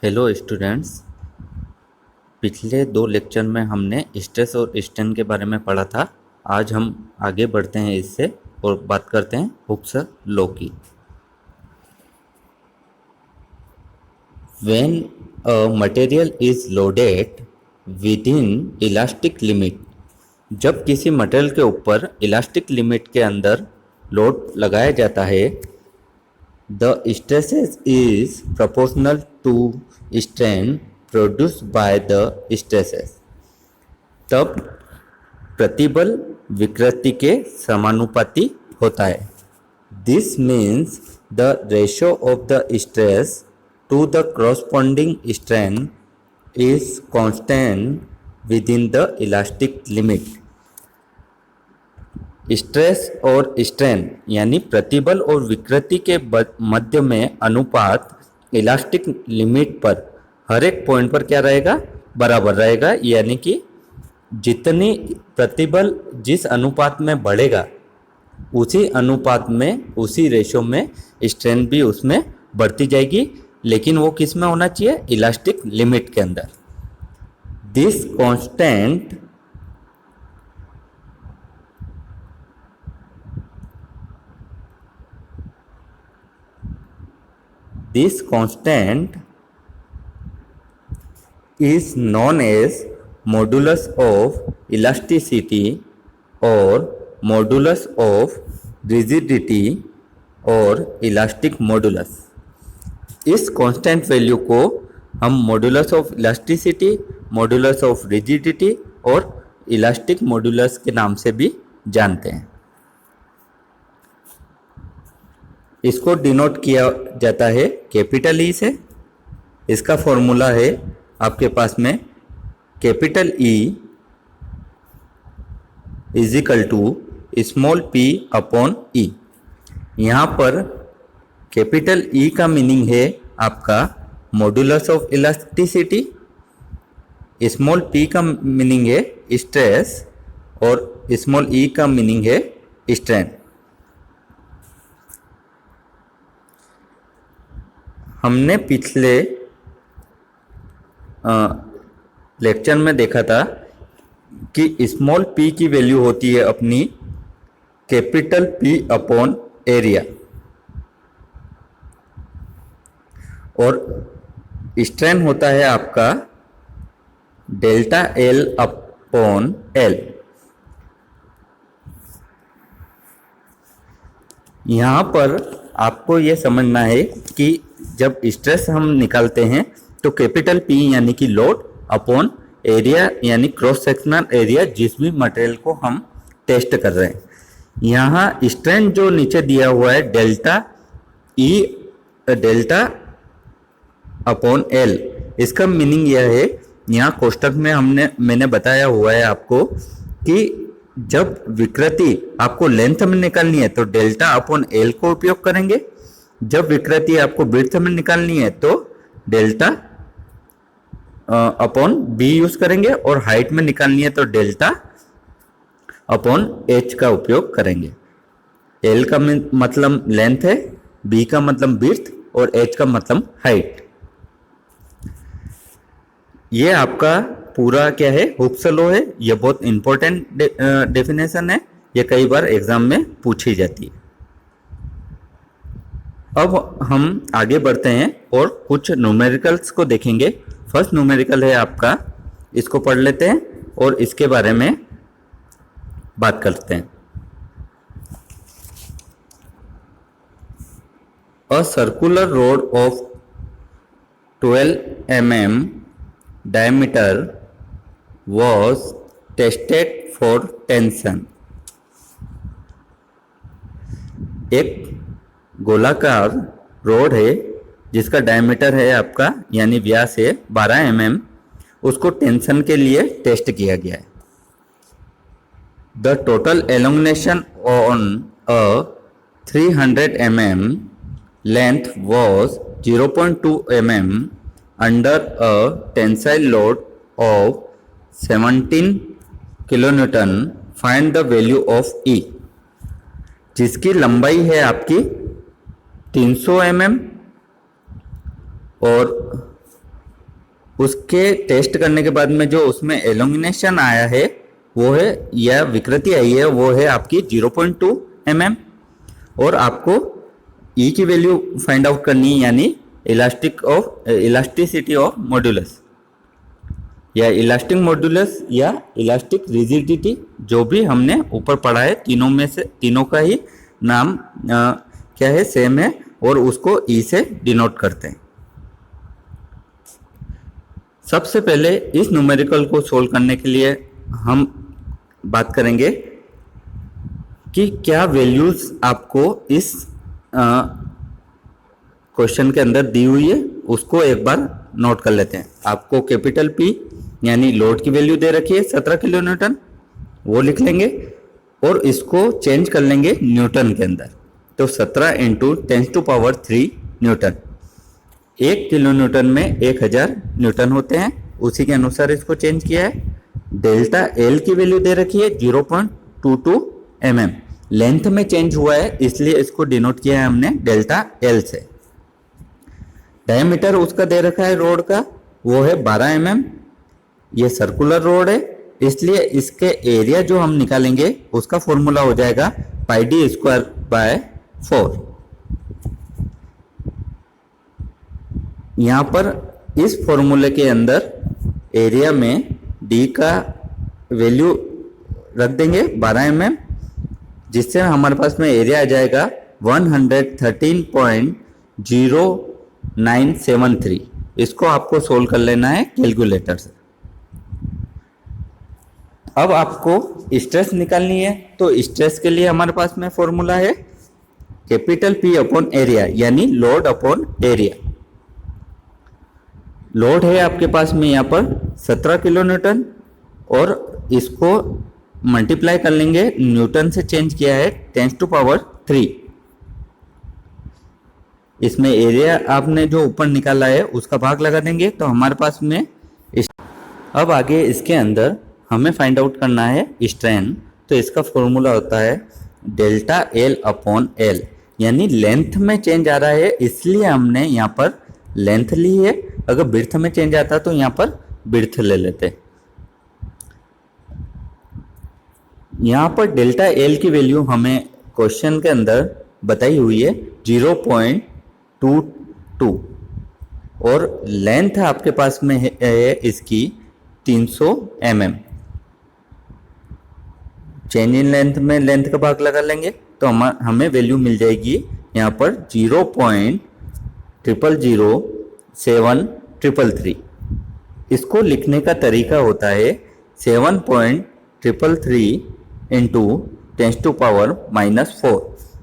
Hello students. पिछले दो lecture में हमने स्ट्रेस और स्ट्रेन के बारे में पढ़ा था। आज हम आगे बढ़ते हैं इससे और बात करते हैं हुक्स लॉ की। When a material is loaded with in elastic limit, जब किसी मटेरियल के ऊपर इलास्टिक लिमिट के अंदर लोड लगाया जाता है, the stresses is proportional to strain produced by the stresses, तब प्रतिबल विकृति के समानुपाती होता है। This means the ratio of the stress to the corresponding strain is constant within the elastic limit। Stress और स्ट्रेन यानी प्रतिबल और विकृति के मध्य में अनुपात इलास्टिक लिमिट पर हर एक पॉइंट पर क्या रहेगा, बराबर रहेगा। यानी कि जितनी प्रतिबल जिस अनुपात में बढ़ेगा उसी अनुपात में, उसी रेशो में स्ट्रेन भी उसमें बढ़ती जाएगी, लेकिन वो किस में होना चाहिए, इलास्टिक लिमिट के अंदर। This constant This constant is known as modulus of elasticity or modulus of rigidity और elastic modulus। इस constant वैल्यू को हम modulus of elasticity, modulus of rigidity और elastic modulus के नाम से भी जानते हैं। इसको डिनोट किया जाता है कैपिटल ई से। इसका फॉर्मूला है आपके पास में, capital E is equal to small P upon E. यहाँ पर कैपिटल ई का मीनिंग है आपका modulus of elasticity, small P का मीनिंग है स्ट्रेस और स्मॉल ई का मीनिंग है स्ट्रेन। हमने पिछले लेक्चर में देखा था कि स्मॉल पी की वैल्यू होती है अपनी कैपिटल पी अपॉन एरिया, और स्ट्रेन होता है आपका डेल्टा एल अपॉन एल। यहाँ पर आपको ये समझना है कि जब स्ट्रेस हम निकालते हैं तो कैपिटल पी यानी कि लोड अपॉन एरिया यानी क्रॉस सेक्शनल एरिया जिस भी मटेरियल को हम टेस्ट कर रहे हैं। यहाँ स्ट्रेन जो नीचे दिया हुआ है delta E delta upon L, इसका मीनिंग यह है, यहाँ कोष्टक में मैंने बताया हुआ है आपको कि जब विकृति आपको लेंथ में निकालनी है तो डेल्टा अपॉन एल को उपयोग करेंगे, जब विकृति आपको ब्रेड्थ में निकालनी है तो डेल्टा अपॉन बी यूज करेंगे, और हाइट में निकालनी है तो डेल्टा अपॉन एच का उपयोग करेंगे। एल का मतलब लेंथ है, बी का मतलब ब्रेड्थ और एच का मतलब हाइट। ये आपका पूरा क्या है, हुक्स लॉ है। ये बहुत इंपॉर्टेंट डेफिनेशन है, ये कई बार एग्जाम में पूछी जाती है। अब हम आगे बढ़ते हैं और कुछ न्यूमेरिकल्स को देखेंगे। फर्स्ट न्यूमेरिकल है आपका, इसको पढ़ लेते हैं और इसके बारे में बात करते हैं। A circular road of 12 mm diameter was tested for tension। एक गोलाकार रोड है जिसका डायमीटर है आपका यानी व्यास है 12 mm, उसको टेंशन के लिए टेस्ट किया गया है। The total elongation on a 300 mm length was 0.2 mm under a tensile load of 17 kilonewton. Find the value of E, जिसकी लंबाई है आपकी 300 mm और उसके टेस्ट करने के बाद में जो उसमें एलोमिनेशन आया है वो है, या विकृति आई है, वो है आपकी 0.2 mm। और आपको ई की वैल्यू फाइंड आउट करनी है, यानी इलास्टिसिटी ऑफ मॉड्यूलस या इलास्टिक मॉड्यूलस या इलास्टिक रिजिडिटी, जो भी हमने ऊपर पढ़ा है। तीनों में से तीनों का ही नाम क्या है, सेम है, और उसको ई से डिनोट करते हैं। सबसे पहले इस न्यूमेरिकल को सोल्व करने के लिए हम बात करेंगे कि क्या वैल्यूज आपको इस क्वेश्चन के अंदर दी हुई है, उसको एक बार नोट कर लेते हैं। आपको कैपिटल पी यानी लोड की वैल्यू दे रखी है 17 किलो न्यूटन, वो लिख लेंगे और इसको चेंज कर लेंगे न्यूटन के अंदर। तो 17 इंटू 10⁻³ न्यूटन, 1 किलो न्यूटन में 1000 न्यूटन होते हैं, उसी के अनुसार इसको चेंज किया है। डेल्टा एल की वैल्यू दे रखी है 0.22 mm, लेंथ में चेंज हुआ है इसलिए इसको डिनोट किया है हमने डेल्टा एल से। डायमीटर उसका दे रखा है रोड का, वो है 12 mm। ये सर्कुलर रोड है इसलिए इसके एरिया जो हम निकालेंगे उसका फॉर्मूला हो जाएगा πd²/4। यहाँ पर इस फॉर्मूले के अंदर एरिया में डी का वैल्यू रख देंगे 12 mm, जिससे हमारे पास में एरिया आ जाएगा 113.0973। इसको आपको सोल्व कर लेना है कैलकुलेटर से। अब आपको स्ट्रेस निकालनी है, तो स्ट्रेस के लिए हमारे पास में फॉर्मूला है कैपिटल P अपॉन एरिया, यानी लोड अपॉन एरिया। लोड है आपके पास में यहाँ पर 17 किलो न्यूटन, और इसको मल्टीप्लाई कर लेंगे, न्यूटन से चेंज किया है 10⁻³ इसमें एरिया आपने जो ऊपर निकाला है उसका भाग लगा देंगे, तो हमारे पास में अब आगे इसके अंदर हमें फाइंड आउट करना है स्ट्रेन। तो इसका फॉर्मूला होता है डेल्टा एल अपॉन एल, यानी लेंथ में चेंज आ रहा है इसलिए हमने यहाँ पर लेंथ ली है। अगर बिर्थ में चेंज आता तो यहाँ पर बिर्थ ले लेते। यहाँ पर डेल्टा एल की वैल्यू हमें क्वेश्चन के अंदर बताई हुई है 0.22, और लेंथ आपके पास में है इसकी 300 mm। चेंज इन लेंथ में लेंथ का भाग लगा लेंगे तो हमें वैल्यू मिल जाएगी यहाँ पर 0.000733। इसको लिखने का तरीका होता है 7.333 इंटू 10⁻⁻4।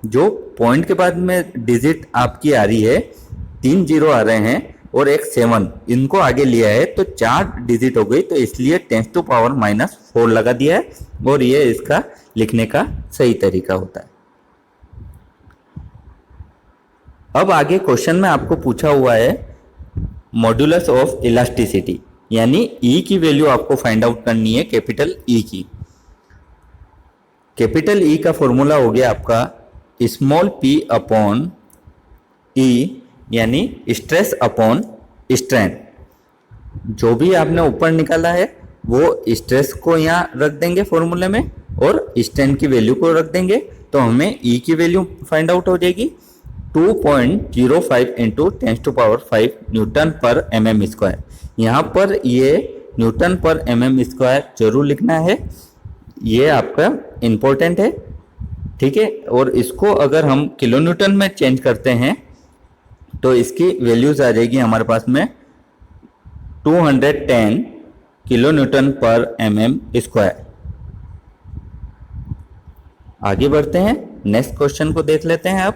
जो पॉइंट के बाद में डिजिट आपकी आ रही है, 3 0 आ रहे हैं और एक 7, इनको आगे लिया है तो 4 डिजिट हो गई, तो इसलिए 10⁻⁻4 लगा दिया है, और ये इसका लिखने का सही तरीका होता है। अब आगे क्वेश्चन में आपको पूछा हुआ है मॉड्यूलस ऑफ इलास्टिसिटी, यानी ई की वैल्यू आपको फाइंड आउट करनी है कैपिटल ई की। कैपिटल ई का फॉर्मूला हो गया आपका स्मॉल p अपॉन ई, यानी स्ट्रेस अपॉन स्ट्रेन। जो भी आपने ऊपर निकाला है वो स्ट्रेस को यहाँ रख देंगे फॉर्मूले में, और स्ट्रेन की वैल्यू को रख देंगे, तो हमें ई की वैल्यू फाइंड आउट हो जाएगी 2.05 इंटू 10⁵ न्यूटन पर mm²। यहाँ पर ये न्यूटन पर mm² जरूर लिखना है, ये आपका इम्पोर्टेंट है, ठीक है। और इसको अगर हम किलो न्यूटन में चेंज करते हैं तो इसकी वैल्यूज आ जाएगी हमारे पास में 210 किलो न्यूटन पर mm²। आगे बढ़ते हैं, नेक्स्ट क्वेश्चन को देख लेते हैं अब।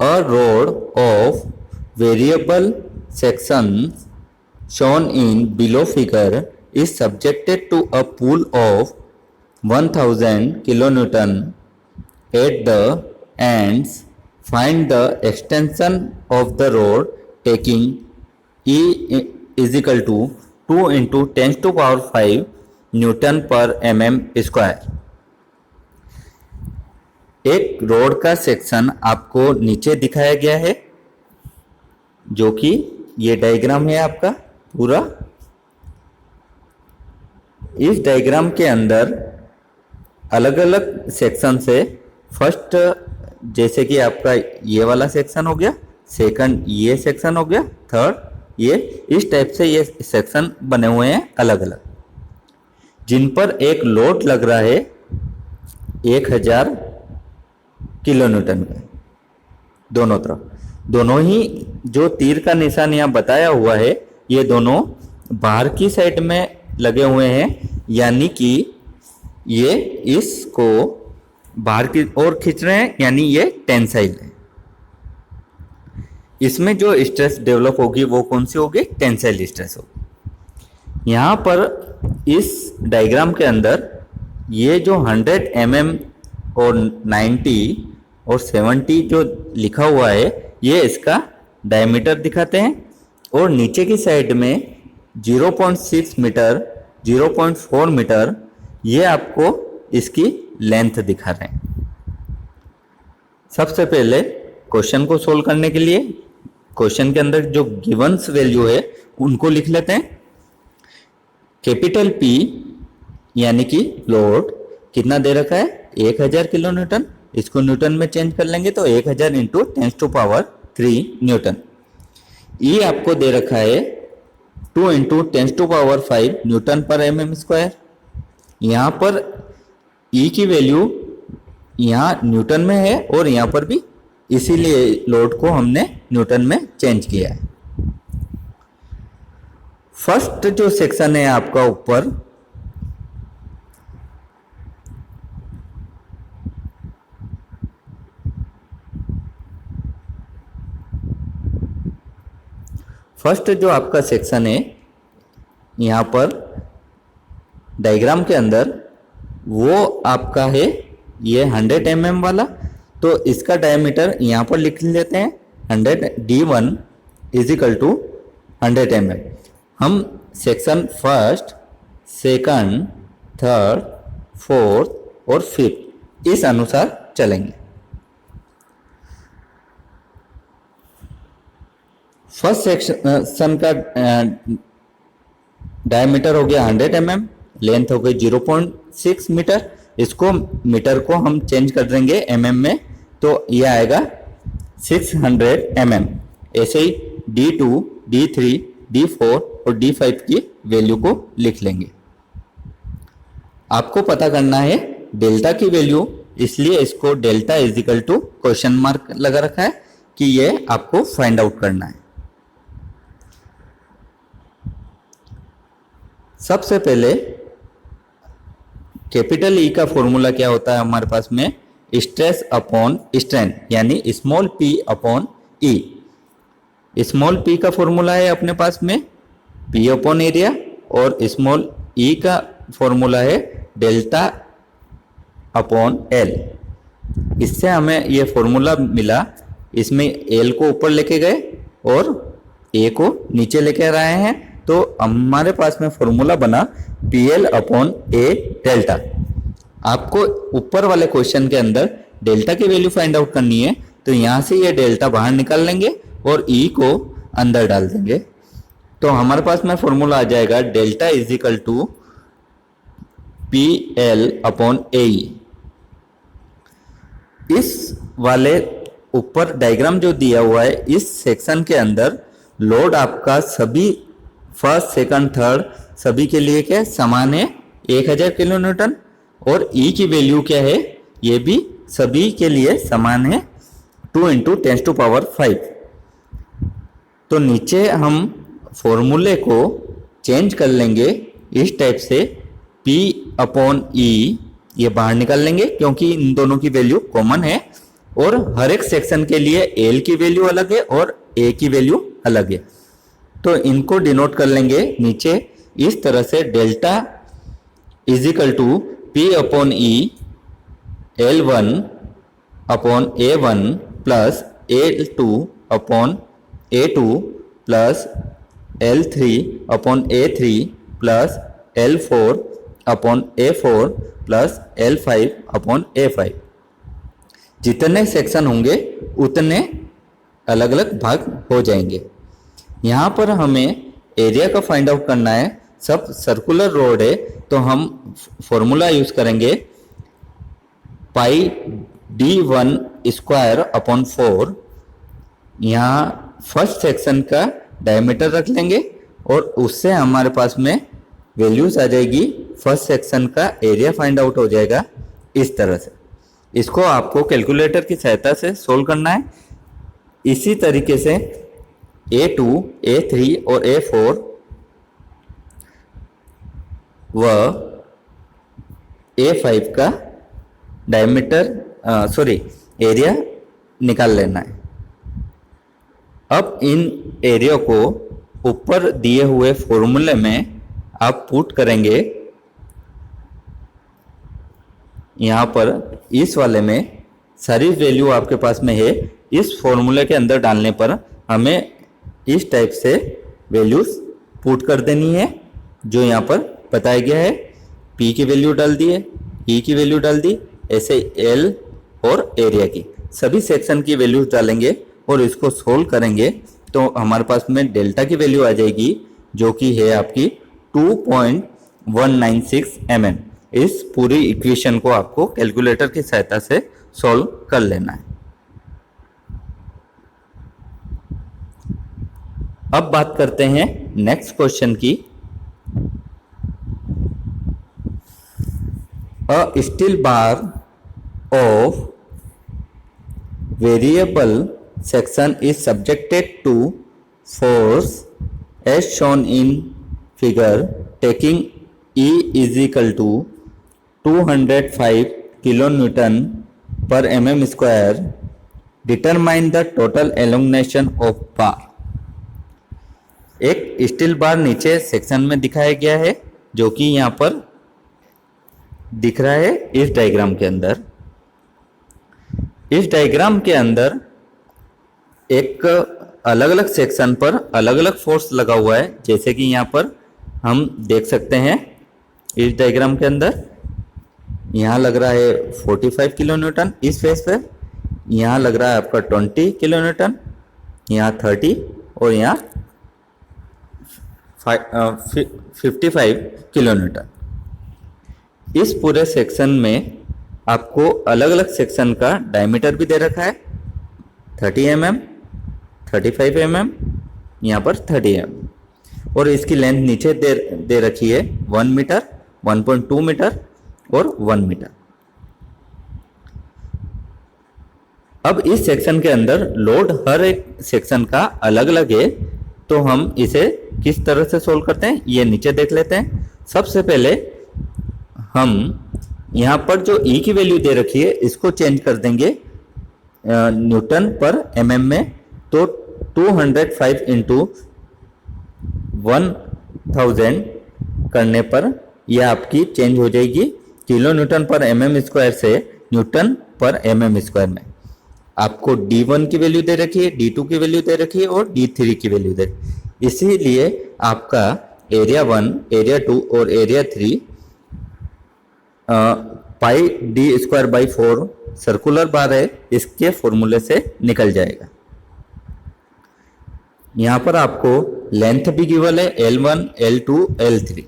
A rod of variable sections shown in below figure is subjected to a pull of 1000 kilonewton at the ends. Find the extension of the rod taking E is equal to 2 into 10⁵ Newton per mm²। एक road का section आपको नीचे दिखाया गया है, जो कि ये डायग्राम है आपका पूरा। इस डायग्राम के अंदर अलग अलग सेक्शन से, फर्स्ट जैसे कि आपका ये वाला सेक्शन हो गया, सेकंड ये सेक्शन हो गया, थर्ड ये, इस टाइप से ये सेक्शन बने हुए हैं अलग अलग, जिन पर एक लोड लग रहा है 1000 किलो न्यूटन का दोनों तरफ। दोनों ही जो तीर का निशान यहाँ बताया हुआ है, ये दोनों बाहर की साइड में लगे हुए हैं, यानी कि ये इसको बाहर की ओर खींच रहे हैं, यानी ये टेंसाइल है। इसमें जो स्ट्रेस डेवलप होगी वो कौन सी होगी? टेंसाइल स्ट्रेस होगी। यहाँ पर इस डायग्राम के अंदर ये जो 100 mm और 90 और 70 जो लिखा हुआ है, ये इसका डायमीटर दिखाते हैं, और नीचे की साइड में 0.6 मीटर, 0.4 मीटर ये आपको इसकी लेंथ दिखा रहे हैं। सबसे पहले क्वेश्चन को सोल्व करने के लिए क्वेश्चन के अंदर जो गिवंस वैल्यू है उनको लिख लेते हैं। कैपिटल पी यानी कि लोड कितना दे रखा है? 1000 किलो न्यूटन। इसको न्यूटन में चेंज कर लेंगे तो 1000 इंटू 10⁻³ न्यूटन। ई आपको दे रखा है 2 इंटू 10⁵ न्यूटन पर mm²। यहाँ पर ई की वैल्यू यहाँ न्यूटन में है और यहाँ पर भी, इसीलिए लोड को हमने न्यूटन में चेंज किया है। फर्स्ट जो सेक्शन है आपका ऊपर, फर्स्ट जो आपका सेक्शन है यहाँ पर डायग्राम के अंदर, वो आपका है ये 100 mm वाला। तो इसका डायमीटर यहाँ पर लिख लेते हैं 100 D1 = 100 mm। हम section first, second, third, fourth और फिफ्थ इस अनुसार चलेंगे। फर्स्ट सेक्शन का डायमीटर हो गया 100 mm, लेंथ हो गई 0.6 मीटर। इसको मीटर को हम चेंज कर देंगे mm में, तो ये आएगा 600 mm। ऐसे ही D2, D3, D4 और D5 की वैल्यू को लिख लेंगे। आपको पता करना है डेल्टा की वैल्यू, इसलिए इसको डेल्टा = क्वेश्चन मार्क लगा रखा है कि ये आपको फाइंड आउट करना है। सबसे पहले कैपिटल ई का फॉर्मूला क्या होता है हमारे पास में? स्ट्रेस अपॉन स्ट्रेन, यानी स्मॉल p अपॉन ई। स्मॉल p का फॉर्मूला है अपने पास में p अपॉन एरिया, और स्मॉल e का फॉर्मूला है डेल्टा अपॉन l। इससे हमें ये फॉर्मूला मिला, इसमें l को ऊपर लेके गए और a को नीचे लेके आ रहे हैं, तो हमारे पास में फॉर्मूला बना PL/A डेल्टा। आपको ऊपर वाले क्वेश्चन के अंदर डेल्टा की वैल्यू फाइंड आउट करनी है, तो यहाँ से ये डेल्टा बाहर निकाल लेंगे और E को अंदर डाल देंगे, तो हमारे पास में फॉर्मूला आ जाएगा डेल्टा = PL/AE। इस वाले ऊपर डायग्राम जो दिया हुआ है, इस सेक्शन के अंदर लोड आपका सभी फर्स्ट, सेकंड, थर्ड सभी के लिए क्या समान है 1000 किलो न्यूटन, और ई की वैल्यू क्या है? ये भी सभी के लिए समान है 2 इंटू 10⁵। तो नीचे हम फॉर्मूले को चेंज कर लेंगे इस टाइप से, P/E ये बाहर निकाल लेंगे क्योंकि इन दोनों की वैल्यू कॉमन है, और हर एक सेक्शन के लिए L की वैल्यू अलग है और A की वैल्यू अलग है, तो इनको डिनोट कर लेंगे नीचे इस तरह से, delta = P/E L1/A1 plus L2/A2 plus L3/A3 plus L4/A4 plus L5/A5। जितने सेक्शन होंगे उतने अलग अलग भाग हो जाएंगे। यहाँ पर हमें एरिया का फाइंड आउट करना है। सब सर्कुलर रोड है तो हम फॉर्मूला यूज करेंगे पाई d1 स्क्वायर अपॉन 4। यहाँ फर्स्ट सेक्शन का डायमीटर रख लेंगे और उससे हमारे पास में वैल्यूज आ जाएगी। फर्स्ट सेक्शन का एरिया फाइंड आउट हो जाएगा इस तरह से। इसको आपको कैलकुलेटर की सहायता से सोल्व करना है। इसी तरीके से A2, A3 और A4 व A5 का एरिया निकाल लेना है। अब इन एरिया को ऊपर दिए हुए फॉर्मूले में आप पुट करेंगे। यहाँ पर इस वाले में सारी वैल्यू आपके पास में है। इस फॉर्मूले के अंदर डालने पर हमें इस टाइप से वैल्यूज पुट कर देनी है जो यहाँ पर बताया गया है। P की वैल्यू डाल दी है, E की वैल्यू डाल दी, ऐसे L और एरिया की सभी सेक्शन की वैल्यूज डालेंगे और इसको सोल्व करेंगे तो हमारे पास में डेल्टा की वैल्यू आ जाएगी जो कि है आपकी 2.196 mm। इस पूरी इक्वेशन को आपको कैलकुलेटर की सहायता से सॉल्व कर लेना है। अब बात करते हैं नेक्स्ट क्वेश्चन की। A steel bar of variable section is subjected to force as shown in figure, taking E is equal to 205 kilonewton per mm square. Determine the total elongation of bar। एक steel bar नीचे section में दिखाया गया है जो कि यहाँ पर दिख रहा है इस डायग्राम के अंदर। इस डायग्राम के अंदर एक अलग अलग सेक्शन पर अलग अलग फोर्स लगा हुआ है, जैसे कि यहाँ पर हम देख सकते हैं। इस डायग्राम के अंदर यहाँ लग रहा है 45 किलो न्यूटन इस फेस पे, यहाँ लग रहा है आपका 20 किलो न्यूटन, यहाँ 30 और यहाँ 55 किलो न्यूटन। इस पूरे सेक्शन में आपको अलग अलग सेक्शन का डायमीटर भी दे रखा है 30 mm, 35 mm, यहाँ पर 30 mm और इसकी लेंथ नीचे दे रखी है 1 मीटर, 1.2 मीटर और 1 मीटर। अब इस सेक्शन के अंदर लोड हर एक सेक्शन का अलग अलग है तो हम इसे किस तरह से सोल्व करते हैं ये नीचे देख लेते हैं। सबसे पहले हम यहाँ पर जो E की वैल्यू दे रखी है इसको चेंज कर देंगे न्यूटन पर mm में, तो 205 इंटू 1000 करने पर यह आपकी चेंज हो जाएगी किलो न्यूटन पर mm स्क्वायर से न्यूटन पर mm स्क्वायर में। आपको D1 की वैल्यू दे रखी है, D2 की वैल्यू दे रखी है और D3 की वैल्यू दे रखी है। इसीलिए आपका एरिया 1, एरिया 2 और area 3 pi D square by 4 circular bar है, इसके फॉर्मूले से निकल जाएगा। यहां पर आपको लेंथ भी गिवन है L1, L2, L3।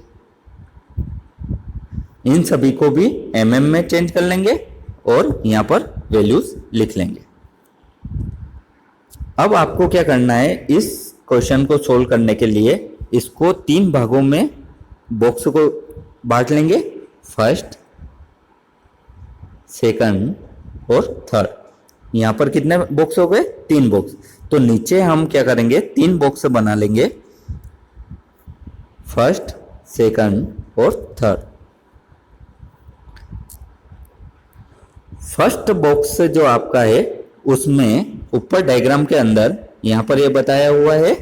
इन सभी को भी mm में चेंज कर लेंगे और यहां पर वैल्यूज लिख लेंगे। अब आपको क्या करना है, इस क्वेश्चन को सोल्व करने के लिए इसको 3 भागों में बॉक्स को बांट लेंगे, फर्स्ट, सेकंड और थर्ड। यहाँ पर कितने बॉक्स हो गए, 3 बॉक्स। तो नीचे हम क्या करेंगे, 3 बॉक्स बना लेंगे, फर्स्ट, सेकंड और थर्ड। फर्स्ट बॉक्स जो आपका है उसमें ऊपर डायग्राम के अंदर यहाँ पर ये बताया हुआ है,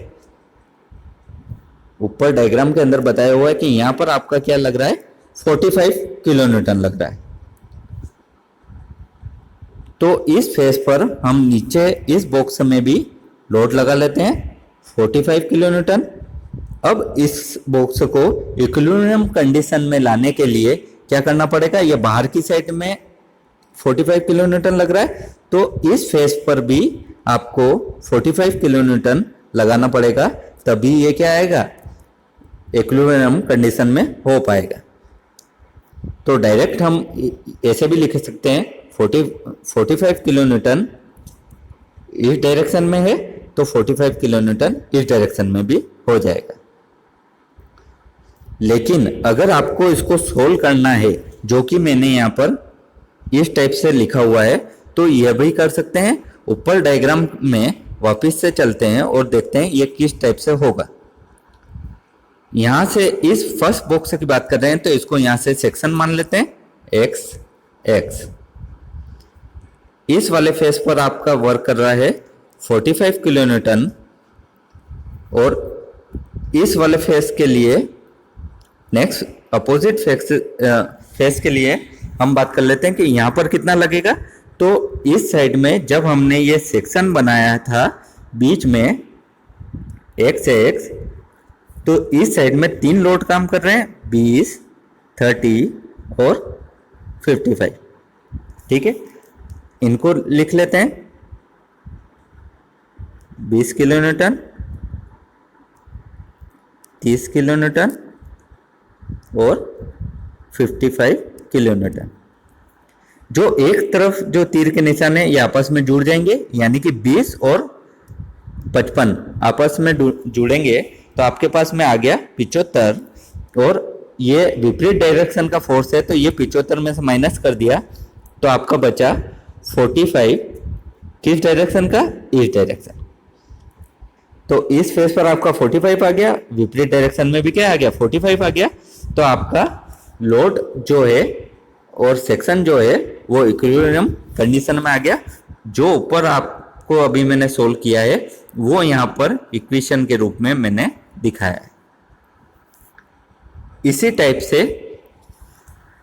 ऊपर डायग्राम के अंदर बताया हुआ है कि यहाँ पर आपका क्या लग रहा है, 45 किलो न्यूटन लग रहा है। तो इस फेस पर हम नीचे इस बॉक्स में भी लोड लगा लेते हैं 45 किलो न्यूटन। अब इस बॉक्स को इक्विलिब्रियम कंडीशन में लाने के लिए क्या करना पड़ेगा, ये बाहर की साइड में 45 किलो न्यूटन लग रहा है, तो इस फेस पर भी आपको 45 किलो न्यूटन लगाना पड़ेगा, तभी ये क्या आएगा, इक्विलिब्रियम कंडीशन में हो पाएगा। तो डायरेक्ट हम ऐसे भी लिख सकते हैं 45 किलो न्यूटन इस डायरेक्शन में है तो 45 किलो न्यूटन इस डायरेक्शन में भी हो जाएगा। लेकिन अगर आपको इसको सोल्व करना है, जो कि मैंने यहाँ पर इस टाइप से लिखा हुआ है, तो यह भी कर सकते हैं। ऊपर डायग्राम में वापस से चलते हैं और देखते हैं ये किस टाइप से होगा। यहां से इस फर्स्ट बॉक्स की बात कर रहे हैं, तो इसको यहां से सेक्शन मान लेते हैं एक्स एक्स। इस वाले फेस पर आपका वर्क कर रहा है 45 किलो न्यूटन, और इस वाले फेस के लिए नेक्स्ट अपोजिट फेस के लिए हम बात कर लेते हैं कि यहां पर कितना लगेगा। तो इस साइड में जब हमने ये सेक्शन बनाया था बीच में एक्स एक्स, तो इस साइड में 3 लोड काम कर रहे हैं, 20, 30 और 55। ठीक है, इनको लिख लेते हैं 20 किलो न्यूटन, 30 किलो न्यूटन और 55 किलो न्यूटन। जो एक तरफ जो तीर के निशान है ये आपस में जुड़ जाएंगे, यानी कि 20 और 55 आपस में जुड़ेंगे, तो आपके पास में आ गया 75। और ये विपरीत डायरेक्शन का फोर्स है, तो ये 75 में से माइनस कर दिया, तो आपका बचा 45 किस डायरेक्शन का, इस डायरेक्शन। तो इस फेस पर आपका 45 आ गया, विपरीत डायरेक्शन में भी क्या आ गया, 45 आ गया। तो आपका लोड जो है और सेक्शन जो है वो इक्विलिब्रियम कंडीशन में आ गया। जो ऊपर आपको अभी मैंने सोल्व किया है वो यहाँ पर इक्वेशन के रूप में मैंने दिखाया है। इसी टाइप से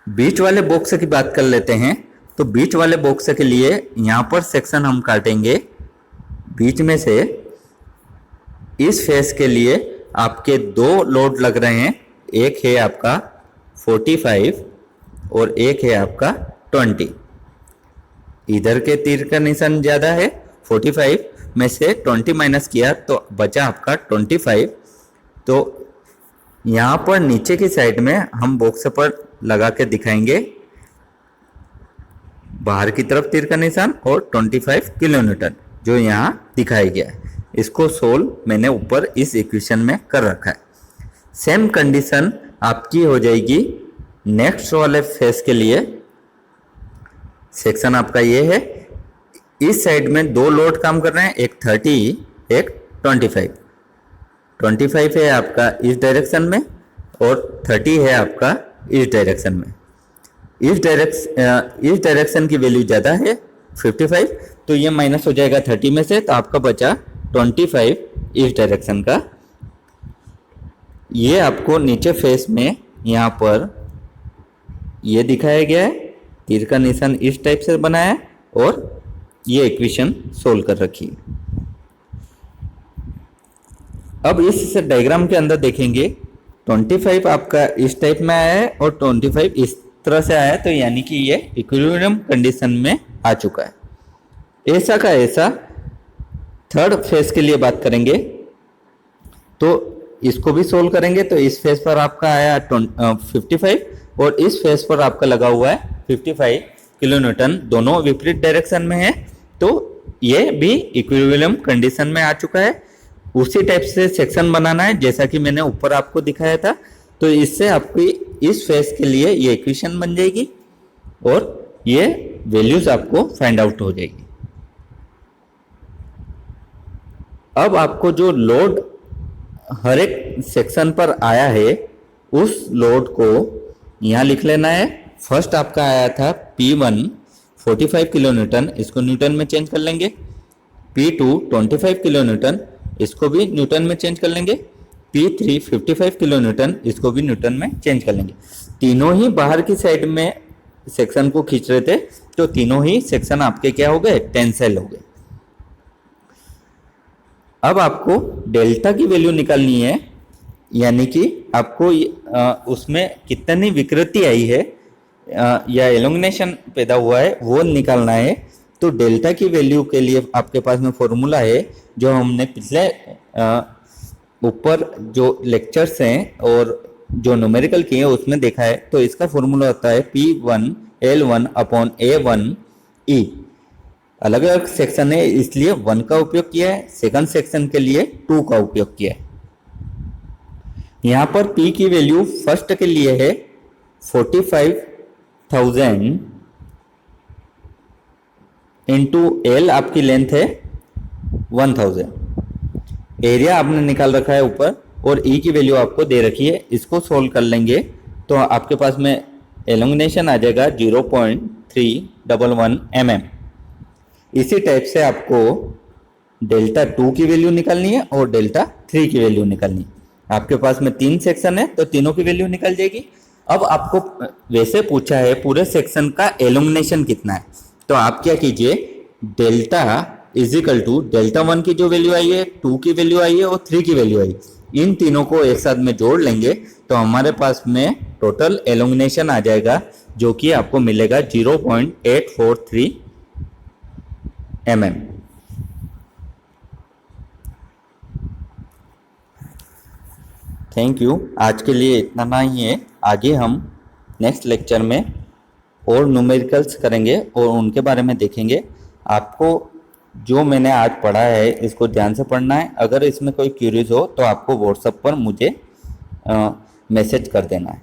बीच वाले बॉक्स की बात कर लेते हैं। तो बीच वाले बॉक्स के लिए यहाँ पर सेक्शन हम काटेंगे बीच में से। इस फेस के लिए आपके 2 लोड लग रहे हैं, एक है आपका 45 और एक है आपका 20। इधर के तीर का निशान ज्यादा है, 45 में से 20 माइनस किया तो बचा आपका 25। तो यहाँ पर नीचे की साइड में हम बॉक्स पर लगा के दिखाएंगे बाहर की तरफ तीर का निशान और 25 किलो न्यूटन जो यहाँ दिखाया गया है। इसको सोल्व मैंने ऊपर इस इक्वेशन में कर रखा है। सेम कंडीशन आपकी हो जाएगी नेक्स्ट वाले फेस के लिए। सेक्शन आपका ये है, इस साइड में 2 लोड काम कर रहे हैं, एक 30 एक 25। 25 है आपका इस डायरेक्शन में और 30 है आपका इस डायरेक्शन में। इस डायरेक्शन की वैल्यू ज़्यादा है 55, तो ये माइनस हो जाएगा 30 में से, तो आपका बचा 25 इस डायरेक्शन का। ये आपको नीचे फेस में यहाँ पर ये दिखाया गया है, तीर का निशान इस टाइप से बनाया है और ये इक्वेशन सोल्व कर रखी है। अब इस डायग्राम के अंदर देखेंगे 25 आपका इस टाइप में आया है और 25 इस तरह से आया है, तो यानी कि ये इक्विलिब्रियम कंडीशन में आ चुका है। ऐसा का ऐसा थर्ड फेस के लिए बात करेंगे तो इसको भी सोल्व करेंगे। तो इस फेस पर आपका आया 55 और इस फेस पर आपका लगा हुआ है 55 किलो न्यूटन, दोनों विपरीत डायरेक्शन में है, तो ये भी इक्विलिब्रियम कंडीशन में आ चुका है। उसी टाइप से सेक्शन बनाना है जैसा कि मैंने ऊपर आपको दिखाया था। तो इससे आपकी इस फेस के लिए ये इक्वेशन बन जाएगी और ये वैल्यूज आपको फाइंड आउट हो जाएगी। अब आपको जो लोड हर एक सेक्शन पर आया है उस लोड को यहाँ लिख लेना है। फर्स्ट आपका आया था P1 45 किलो न्यूटन, इसको न्यूटन में चेंज कर लेंगे। P2 25 किलो न्यूटन, इसको भी न्यूटन में चेंज कर लेंगे। P3 55 किलो न्यूटन, इसको भी न्यूटन में चेंज कर लेंगे। तीनों ही बाहर की साइड में सेक्शन को खींच रहे थे, तो तीनों ही सेक्शन आपके क्या हो गए, टेंसाइल हो गए। अब आपको डेल्टा की वैल्यू निकालनी है, यानी कि आपको उसमें कितनी विकृति आई है या एलोंगनेशन पैदा हुआ है वो निकालना है। तो डेल्टा की वैल्यू के लिए आपके पास में फॉर्मूला है जो हमने पिछले ऊपर जो लेक्चर्स हैं और जो न्यूमेरिकल किए हैं उसमें देखा है। तो इसका फॉर्मूला होता है P1L1/A1E। अलग अलग सेक्शन है इसलिए 1 का उपयोग किया है, सेकंड सेक्शन के लिए 2 का उपयोग किया है। यहाँ पर P की वैल्यू फर्स्ट के लिए है 45,000 इंटू L आपकी लेंथ है 1000। एरिया आपने निकाल रखा है ऊपर और E की वैल्यू आपको दे रखी है। इसको सोल्व कर लेंगे तो आपके पास में एलोंगनेशन आ जाएगा 0.311 mm। इसी टाइप से आपको डेल्टा 2 की वैल्यू निकालनी है और डेल्टा 3 की वैल्यू निकालनी है। आपके पास में 3 सेक्शन है तो तीनों की वैल्यू निकल जाएगी। अब आपको वैसे पूछा है पूरे सेक्शन का एलोंगनेशन कितना है, तो आप क्या कीजिए, delta is equal to delta 1 की जो वैल्यू आई है, 2 की वैल्यू आई है और 3 की वैल्यू आई, इन तीनों को एक साथ में जोड़ लेंगे तो हमारे पास में टोटल एलोंगनेशन आ जाएगा जो कि आपको मिलेगा 0.843 mm। Thank you. आज के लिए इतना ही है। आगे हम नेक्स्ट लेक्चर में और न्यूमेरिकल्स करेंगे और उनके बारे में देखेंगे। आपको जो मैंने आज पढ़ा है इसको ध्यान से पढ़ना है। अगर इसमें कोई क्यूरीज हो तो आपको व्हाट्सएप पर मुझे मैसेज कर देना है।